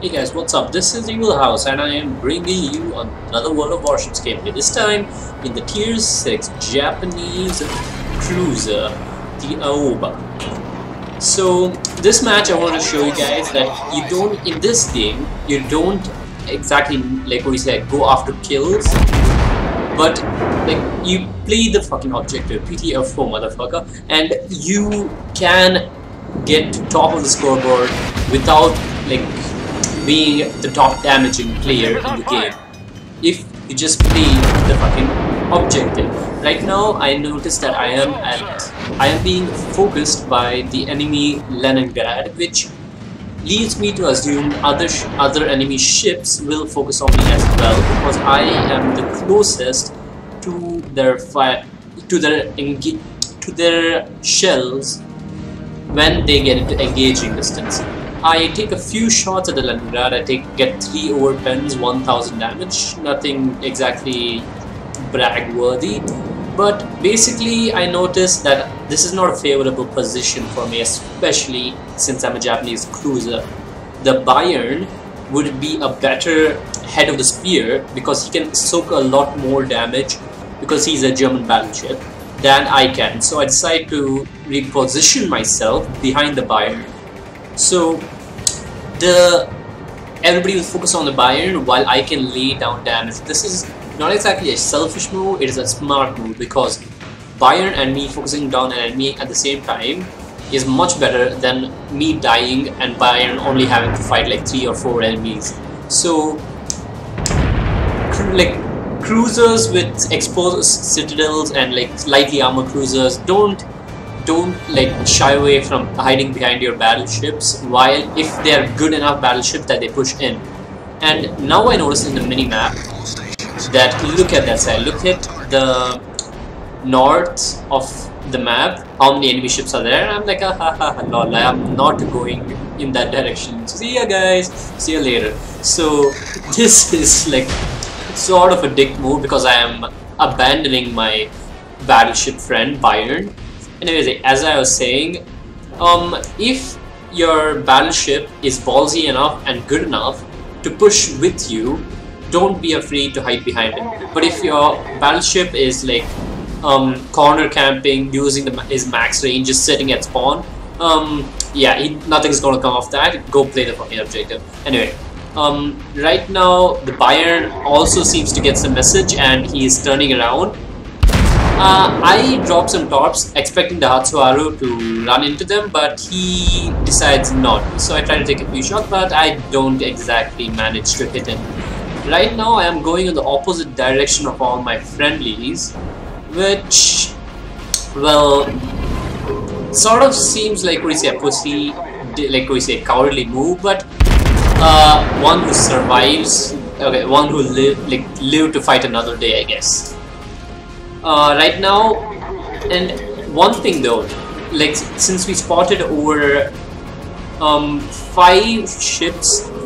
Hey guys, what's up? This is Evil House and I am bringing you another World of Warships gameplay. This time in the Tier 6 Japanese cruiser, the Aoba. So this match I want to show you guys that you don't, in this game, you don't exactly, like what you say, go after kills, but like you play the fucking objective, PTFO motherfucker, and you can get to top of the scoreboard without like being the top damaging player in the game if you just play the fucking objective. Right now I noticed that I am being focused by the enemy Leningrad, which leads me to assume other enemy ships will focus on me as well, because I am the closest to their shells when they get into engaging distance. I take a few shots at the Leningrad. I get 3 overpens, 1000 damage. Nothing exactly brag worthy, but basically I noticed that this is not a favorable position for me, especially since I'm a Japanese cruiser. The Bayern would be a better head of the spear because he can soak a lot more damage because he's a German battleship than I can. So I decided to reposition myself behind the Bayern. So everybody will focus on the Bayern while I can lay down damage. This is not exactly a selfish move, it is a smart move, because Bayern and me focusing down an enemy at the same time is much better than me dying and Bayern only having to fight like 3 or 4 enemies. So like cruisers with exposed citadels and like lightly armored cruisers don't like shy away from hiding behind your battleships, while if they are good enough battleships that they push in. And now I notice in the mini-map that, look at that side, look at the north of the map, how many enemy ships are there, and I'm like, lol, I am not going in that direction. See ya guys, see ya later. So this is like sort of a dick move because I am abandoning my battleship friend Bayern. Anyways, as I was saying, if your battleship is ballsy enough and good enough to push with you, don't be afraid to hide behind it. But if your battleship is like corner camping, using his max range, just sitting at spawn, yeah, nothing's gonna come off that. Go play the fucking objective. Anyway, right now the Bayern also seems to get some message and he is turning around. I drop some torps expecting the Hatsuharu to run into them, but he decides not. So I try to take a few shots, but I don't exactly manage to hit him. Right now I am going in the opposite direction of all my friendlies, which, well, sort of seems like what you say, a pussy, like what you say, a cowardly move, but one who survives, okay, one who live to fight another day, I guess. Right now, and one thing though, like since we spotted over 5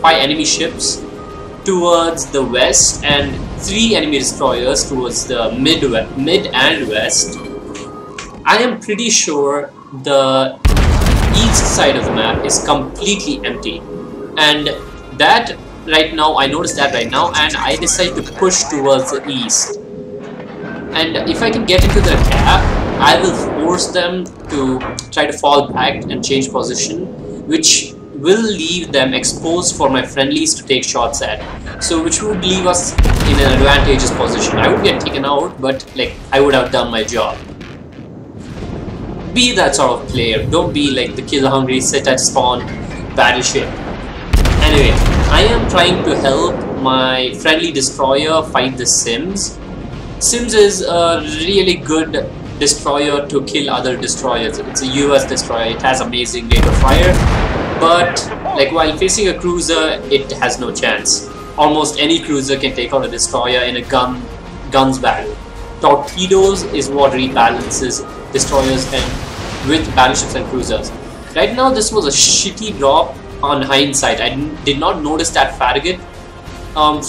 enemy ships towards the west and 3 enemy destroyers towards the mid and west, I am pretty sure the east side of the map is completely empty, and that right now, I noticed that right now, and I decide to push towards the east. And if I can get into their cap, I will force them to try to fall back and change position, which will leave them exposed for my friendlies to take shots at. So which would leave us in an advantageous position. I would get taken out, but like I would have done my job. Be that sort of player. Don't be like the kill hungry, sit at spawn battleship. Anyway, I am trying to help my friendly destroyer fight the Sims. Sims is a really good destroyer to kill other destroyers. It's a US destroyer, it has amazing rate of fire, but like while facing a cruiser, it has no chance. Almost any cruiser can take out a destroyer in a guns battle. Torpedoes is what rebalances destroyers and with battleships and cruisers. Right now this was a shitty drop on hindsight. I did not notice that Farragut.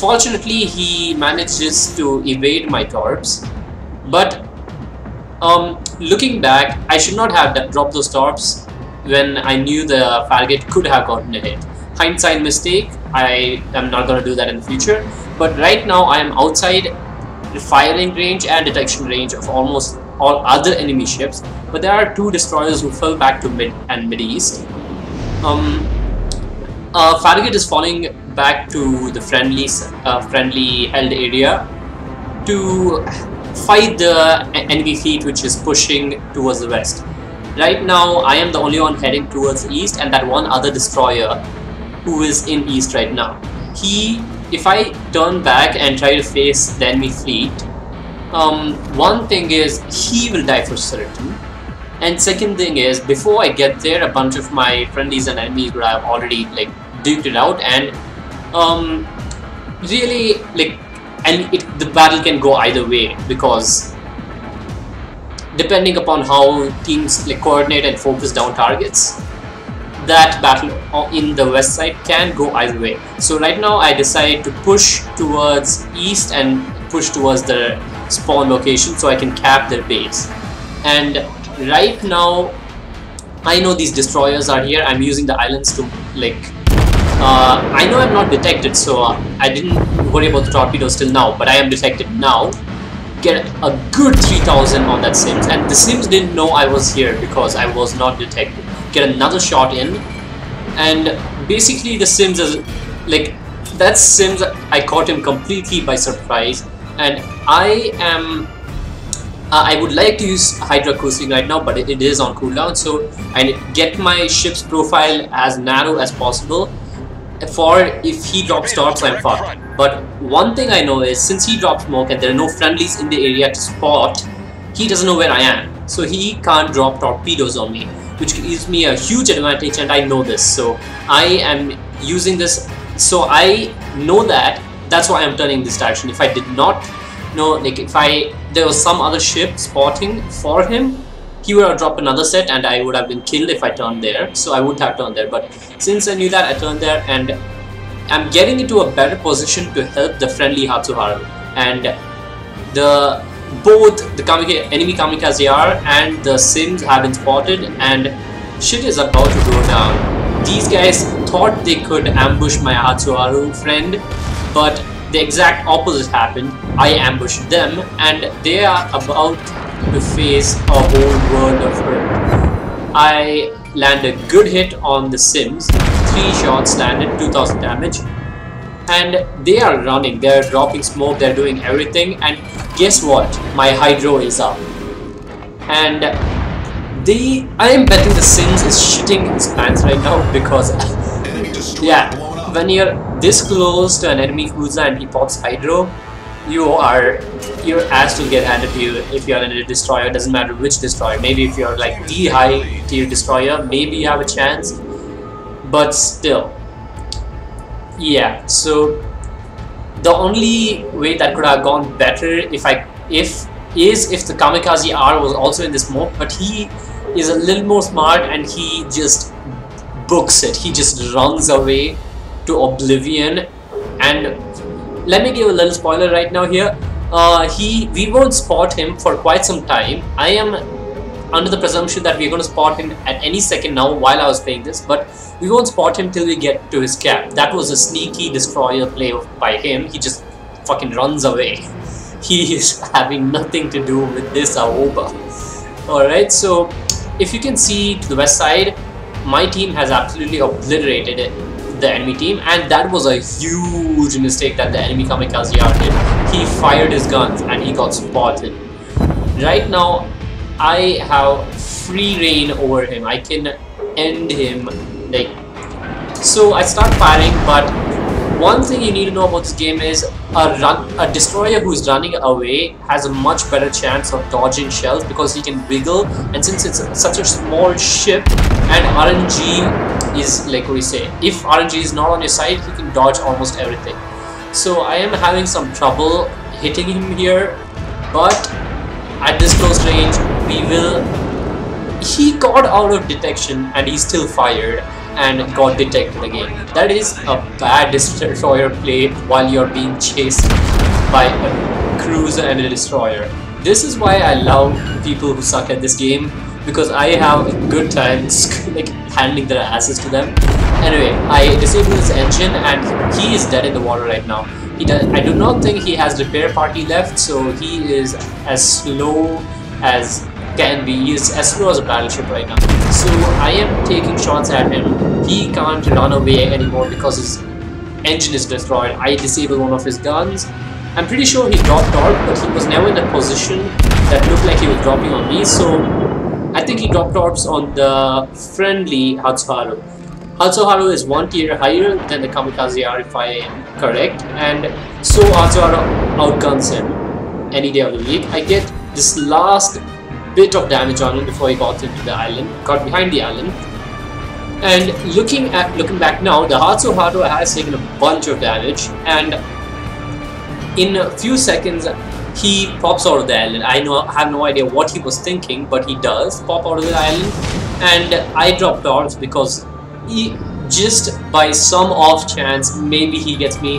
Fortunately, he manages to evade my torps, but looking back, I should not have dropped those torps when I knew the Farragut could have gotten a hit. hindsight mistake. I am not gonna do that in the future. But right now I am outside the firing range and detection range of almost all other enemy ships. But there are 2 destroyers who fell back to mid and mid-east. Farragut is falling back to the friendly held area to fight the enemy fleet which is pushing towards the west. Right now I am the only one heading towards the east, and that one other destroyer who is in east right now. If I turn back and try to face the enemy fleet, one thing is he will die for certain, and second thing is before I get there, a bunch of my friendlies and enemies would have already like duked it out, and really like, and the battle can go either way, because depending upon how teams like coordinate and focus down targets, that battle in the west side can go either way. So right now I decide to push towards east and push towards the spawn location so I can cap their base. And right now I know these destroyers are here. I'm using the islands to like I know I'm not detected, so I didn't worry about the torpedoes till now, but I am detected now. Get a good 3000 on that Sims, and the Sims didn't know I was here because I was not detected. Get another shot in, and basically the Sims is like, that Sims, I caught him completely by surprise, and I would like to use Hydra cruising right now, but it is on cooldown, so I get my ship's profile as narrow as possible for if he drops torps I'm fucked. But one thing I know is, since he dropped smoke and there are no friendlies in the area to spot, he doesn't know where I am, so he can't drop torpedoes on me, which gives me a huge advantage, and I know this, so I am using this. So I know that's why I'm turning this direction. If I did not know, like if there was some other ship spotting for him, he would have dropped another set and I would have been killed if I turned there, so I wouldn't have turned there. But since I knew that, I turned there, and I'm getting into a better position to help the friendly Hatsuharu, and both the enemy kamikaze and the Sims have been spotted, and shit is about to go down. These guys thought they could ambush my Hatsuharu friend, but the exact opposite happened. I ambushed them, and they are about to face a whole world of hurt. I land a good hit on the Sims, 3 shots landed, 2000 damage, and they are running, they're dropping smoke, they're doing everything, and guess what? My hydro is up. And I am betting the Sims is shitting his pants right now, because yeah, when you're this close to an enemy cruiser and he pops hydro, your ass will get handed to you if you're in a destroyer. Doesn't matter which destroyer. Maybe if you're like the high tier destroyer, maybe you have a chance, but still, yeah. So the only way that could have gone better if the Kamikaze R was also in the smoke, but he is a little more smart and he just books it. He just runs away to oblivion. And let me give a little spoiler right now here. We won't spot him for quite some time. I am under the presumption that we're going to spot him at any second now while I was playing this, but we won't spot him till we get to his cap. That was a sneaky destroyer play by him. He just fucking runs away. He is having nothing to do with this Aoba. Alright, so if you can see to the west side, my team has absolutely obliterated the enemy team, and that was a huge mistake that the enemy kamikaze did. He fired his guns and he got spotted. Right now I have free reign over him. I can end him, like, so I start firing. But one thing you need to know about this game is a destroyer who's running away has a much better chance of dodging shells because he can wiggle, and since it's such a small ship and RNG is, like we say, if RNG is not on your side, you can dodge almost everything. So I am having some trouble hitting him here, but at this close range he got out of detection and he still fired and got detected again. That is a bad destroyer play while you're being chased by a cruiser and a destroyer. This is why I love people who suck at this game, because I have a good time like handing their asses to them. Anyway, I disabled his engine and he is dead in the water right now. I do not think he has repair party left, so he is as slow as can be. He is as slow as a battleship right now. So I am taking shots at him. He can't run away anymore because his engine is destroyed. I disabled one of his guns. I'm pretty sure he dropped torp, but he was never in a position that looked like he was dropping on me. So I think he dropped torps on the friendly Hatsuharu. Hatsuharu is 1 tier higher than the Kamikaze R if I am correct, and so Hatsuharu outguns him any day of the week. I get this last bit of damage on him before he got into the island, got behind the island. And looking back now, the Hatsuharu has taken a bunch of damage, and in a few seconds he pops out of the island. I have no idea what he was thinking, but he does pop out of the island, and I drop torps because just by some off chance, maybe he gets me,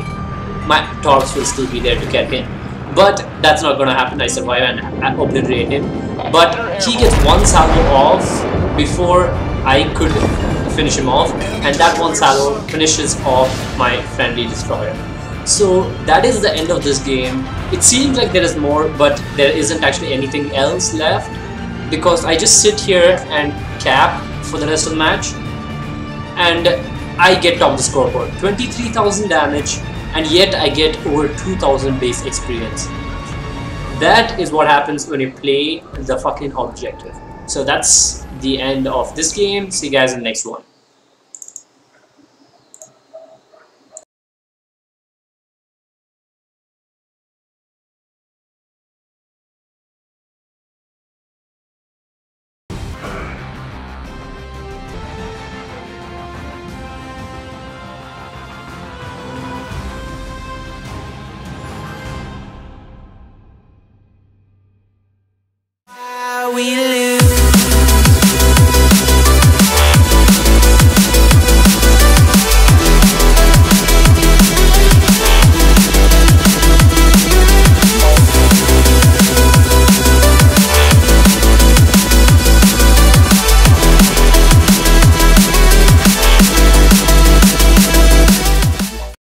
my torps will still be there to get him. But that's not gonna happen. I survive and obliterate him. But he gets one salvo off before I could finish him off, and that one salvo finishes off my friendly destroyer. So that is the end of this game. It seems like there is more, but there isn't actually anything else left because I just sit here and cap for the rest of the match. And I get top of the scoreboard, 23,000 damage, and yet I get over 2,000 base experience. That is what happens when you play the fucking objective. So that's the end of this game. See you guys in the next one. We